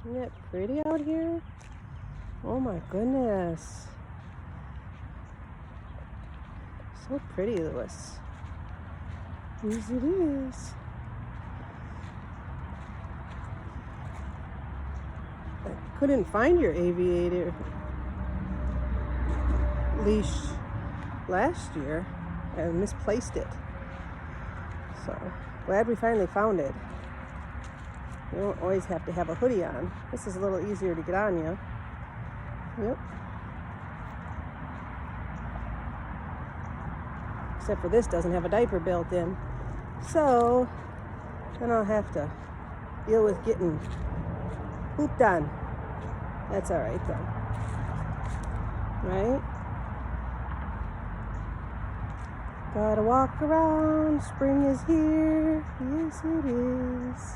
Isn't it pretty out here? Oh my goodness. So pretty, Lewis. Yes, it is. I couldn't find your aviator leash last year. I misplaced it. So, glad we finally found it. You don't always have to have a hoodie on. This is a little easier to get on you. Yep. Except for this doesn't have a diaper built in. So, then I'll have to deal with getting pooped on. That's alright though. Right? Gotta walk around. Spring is here. Yes, it is.